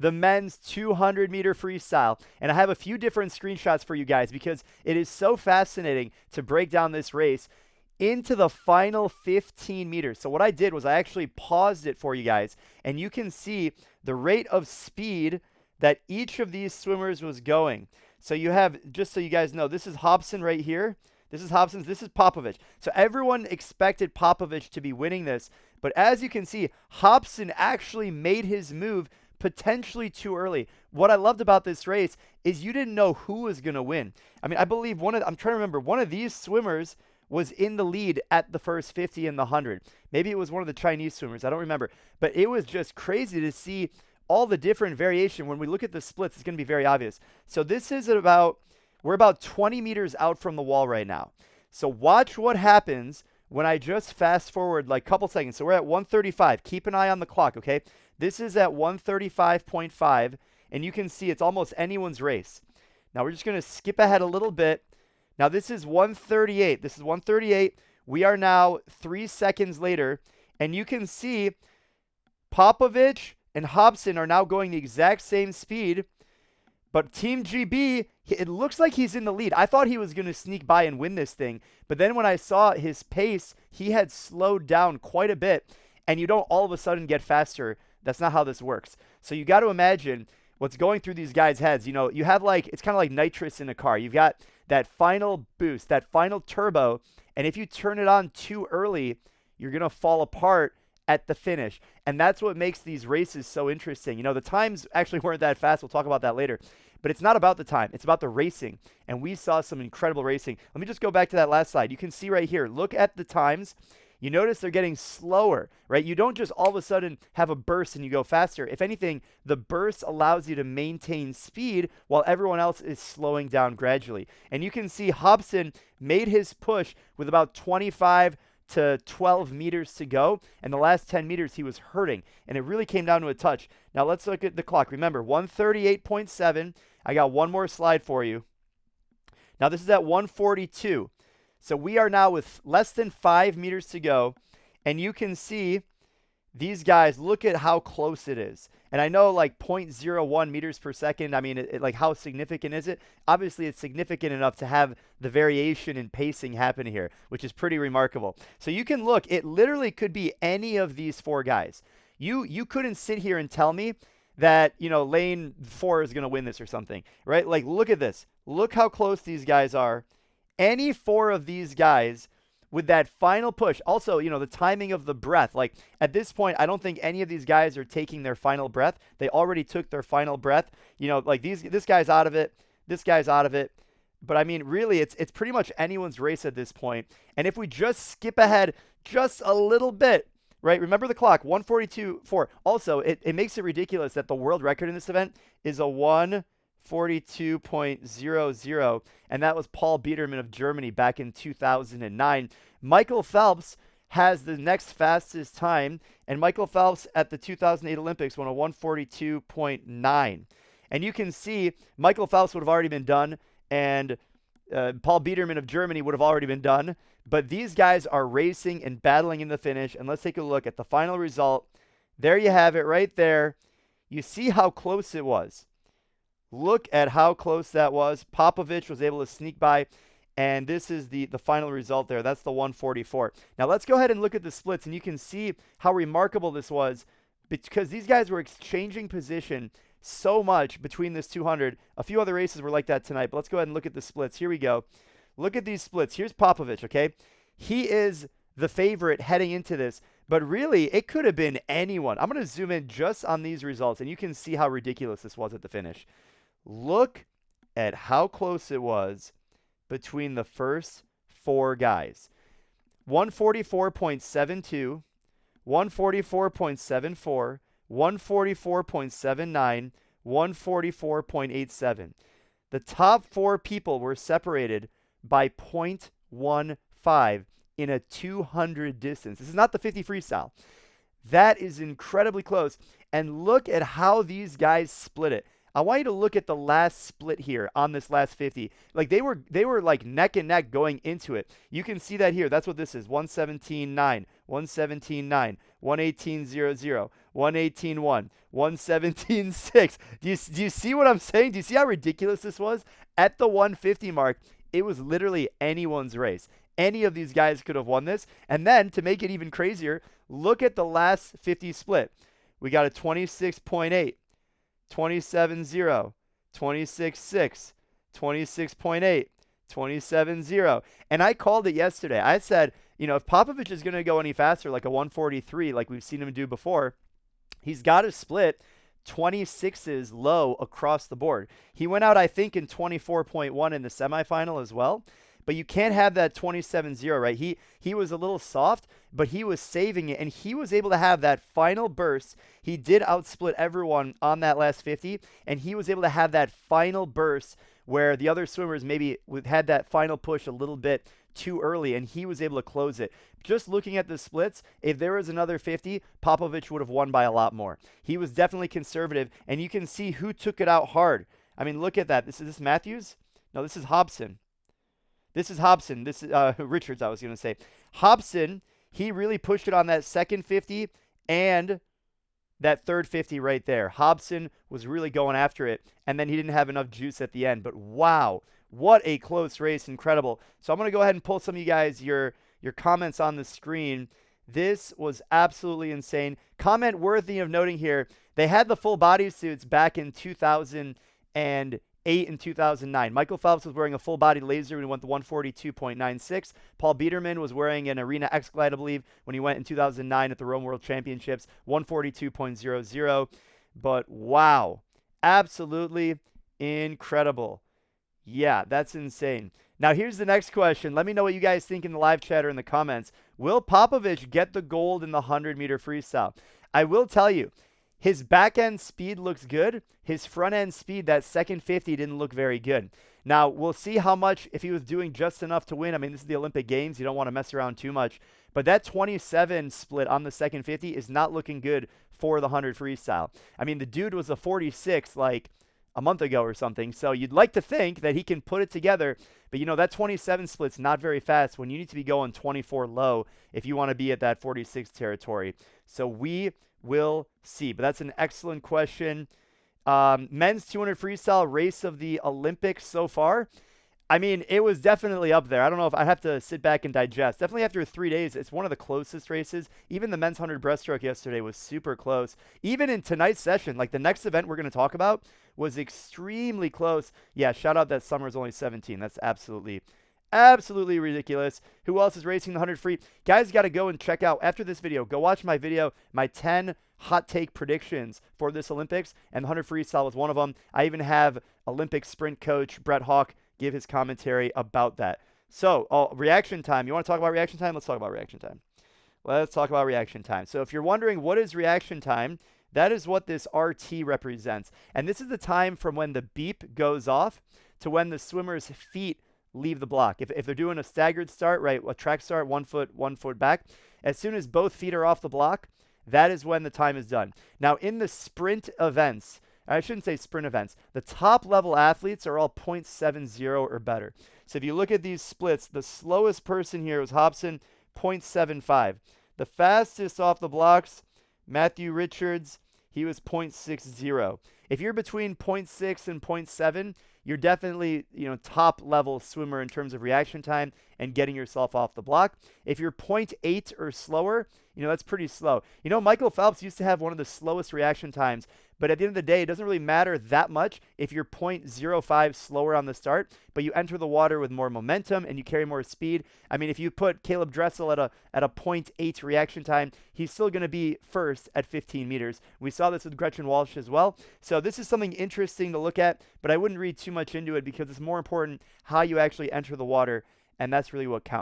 the men's 200-meter freestyle. And I have a few different screenshots for you guys because it is so fascinating to break down this race into the final 15 meters. So what I did was I actually paused it for you guys, and you can see the rate of speed that each of these swimmers was going. So you have, just so you guys know, this is Hobson right here. This is Hobson's, this is Popovici. So everyone expected Popovici to be winning this, but as you can see, Hobson actually made his move potentially too early. What I loved about this race is you didn't know who was going to win. I mean, I believe I'm trying to remember, one of these swimmers was in the lead at the first 50 and the 100. Maybe it was one of the Chinese swimmers. I don't remember. But it was just crazy to see all the different variation. When we look at the splits, it's going to be very obvious. So this is we're about 20 meters out from the wall right now. So watch what happens when I just fast forward like a couple seconds. So we're at 135. Keep an eye on the clock, okay? This is at 135.5, and you can see it's almost anyone's race. Now we're just going to skip ahead a little bit. Now this is 138. This is 138. We are now 3 seconds later, and you can see Popovici and Hobson are now going the exact same speed, but Team GB, it looks like he's in the lead. I thought he was going to sneak by and win this thing, but then when I saw his pace, he had slowed down quite a bit, and you don't all of a sudden get faster. That's not how this works. So you got to imagine what's going through these guys' heads. You know, you have like, it's kind of like nitrous in a car. You've got that final boost, that final turbo, and if you turn it on too early, you're going to fall apart at the finish. And that's what makes these races so interesting. You know, the times actually weren't that fast. We'll talk about that later. But it's not about the time. It's about the racing. And we saw some incredible racing. Let me just go back to that last slide. You can see right here, look at the times. You notice they're getting slower, right? You don't just all of a sudden have a burst and you go faster. If anything, the burst allows you to maintain speed while everyone else is slowing down gradually. And you can see Hobson made his push with about 25 to 12 meters to go. And the last 10 meters, he was hurting. And it really came down to a touch. Now let's look at the clock. Remember, 138.7. I got one more slide for you. Now this is at 142. So we are now with less than 5 meters to go, and you can see these guys, look at how close it is. And I know like 0.01 meters per second, I mean, like how significant is it? Obviously, it's significant enough to have the variation in pacing happen here, which is pretty remarkable. So you can look, it literally could be any of these 4 guys. You couldn't sit here and tell me that, you know, lane 4 is going to win this or something, right? Like, look at this. Look how close these guys are. Any 4 of these guys with that final push. Also, you know, the timing of the breath. Like, at this point, I don't think any of these guys are taking their final breath. They already took their final breath. You know, like this guy's out of it. This guy's out of it. But, I mean, really, it's pretty much anyone's race at this point. And if we just skip ahead just a little bit, right? Remember the clock, 142.4. Also, it makes it ridiculous that the world record in this event is a 1:42.00, and that was Paul Biedermann of Germany back in 2009. Michael Phelps has the next fastest time, and Michael Phelps at the 2008 Olympics won a 1:42.9. And you can see Michael Phelps would have already been done, and Paul Biedermann of Germany would have already been done. But these guys are racing and battling in the finish, and let's take a look at the final result. There you have it right there. You see how close it was. Look at how close that was. Popovici was able to sneak by, and this is the final result there. That's the 144. Now let's go ahead and look at the splits, and you can see how remarkable this was because these guys were exchanging position so much between this 200. A few other races were like that tonight, but let's go ahead and look at the splits. Here we go. Look at these splits. Here's Popovici, okay? He is the favorite heading into this, but really, it could have been anyone. I'm going to zoom in just on these results, and you can see how ridiculous this was at the finish. Look at how close it was between the first 4 guys. 144.72, 144.74, 144.79, 144.87. The top 4 people were separated by 0.15 in a 200 distance. This is not the 50 freestyle. That is incredibly close. And look at how these guys split it. I want you to look at the last split here on this last 50. Like they were like neck and neck going into it. You can see that here. That's what this is. 117.9, 117.9, 118.00, 118.1, 117.6. Do you see what I'm saying? Do you see how ridiculous this was? At the 150 mark, it was literally anyone's race. Any of these guys could have won this. And then to make it even crazier, look at the last 50 split. We got a 26.8, 27.0, 26.6, 26.8, 27.0. And I called it yesterday. I said, you know, if Popovici is going to go any faster, like a 143, like we've seen him do before, he's got to split 26s low across the board. He went out, I think, in 24.1 in the semifinal as well. But you can't have that 27.0, right? He was a little soft, but he was saving it, and he was able to have that final burst. He did outsplit everyone on that last 50, and he was able to have that final burst where the other swimmers maybe had that final push a little bit too early, and he was able to close it. Just looking at the splits, if there was another 50, Popovici would have won by a lot more. He was definitely conservative, and you can see who took it out hard. I mean, look at that. Is this Matthews? No, this is Hobson. This is Hobson. This is Richards, I was going to say. Hobson, he really pushed it on that second 50 and that third 50 right there. Hobson was really going after it, and then he didn't have enough juice at the end. But wow, what a close race. Incredible. So I'm going to go ahead and pull some of you guys, your comments on the screen. This was absolutely insane. Comment worthy of noting here, they had the full bodysuits back in 2008 and 2009. Michael Phelps was wearing a full-body laser when he went the 142.96. Paul Biederman was wearing an Arena X Glide, I believe, when he went in 2009 at the Rome World Championships, 142.00. But wow, absolutely incredible. Yeah, that's insane. Now, here's the next question. Let me know what you guys think in the live chat or in the comments. Will Popovici get the gold in the 100-meter freestyle? I will tell you, his back-end speed looks good. His front-end speed, that second 50, didn't look very good. Now, we'll see how much, if he was doing just enough to win. I mean, this is the Olympic Games. You don't want to mess around too much. But that 27 split on the second 50 is not looking good for the 100 freestyle. I mean, the dude was a 46 like a month ago or something. So you'd like to think that he can put it together. But, you know, that 27 split's not very fast when you need to be going 24 low if you want to be at that 46 territory. So we will see. But that's an excellent question. Men's 200 freestyle race of the Olympics so far. I mean, it was definitely up there. I don't know if I have to sit back and digest. Definitely after 3 days, it's one of the closest races. Even the men's 100 breaststroke yesterday was super close. Even in tonight's session, like the next event we're going to talk about, was extremely close. Yeah, shout out that Summer's only 17. That's absolutely ridiculous. Who else is racing the 100 free? Guys, got to go and check out, after this video, go watch my video, my 10 hot take predictions for this Olympics, and the 100 freestyle was one of them. I even have Olympic sprint coach Brett Hawk give his commentary about that. So, reaction time. You want to talk about reaction time? Let's talk about reaction time. Let's talk about reaction time. So if you're wondering what is reaction time, that is what this RT represents. And this is the time from when the beep goes off to when the swimmer's feet leave the block. If they're doing a staggered start, right, a track start, 1 foot back, as soon as both feet are off the block, that is when the time is done. Now, in the sprint events, I shouldn't say sprint events, the top level athletes are all 0.70 or better. So if you look at these splits, the slowest person here was Hobson, 0.75. The fastest off the blocks, Matthew Richards, he was 0.60. If you're between 0.6 and 0.7, you're definitely, top level swimmer in terms of reaction time and getting yourself off the block. If you're 0.8 or slower, that's pretty slow. Michael Phelps used to have one of the slowest reaction times, but at the end of the day, it doesn't really matter that much if you're 0.05 slower on the start, but you enter the water with more momentum and you carry more speed. I mean, if you put Caleb Dressel at a 0.8 reaction time, he's still going to be first at 15 meters. We saw this with Gretchen Walsh as well. So this is something interesting to look at, but I wouldn't read too much into it because it's more important how you actually enter the water, and that's really what counts.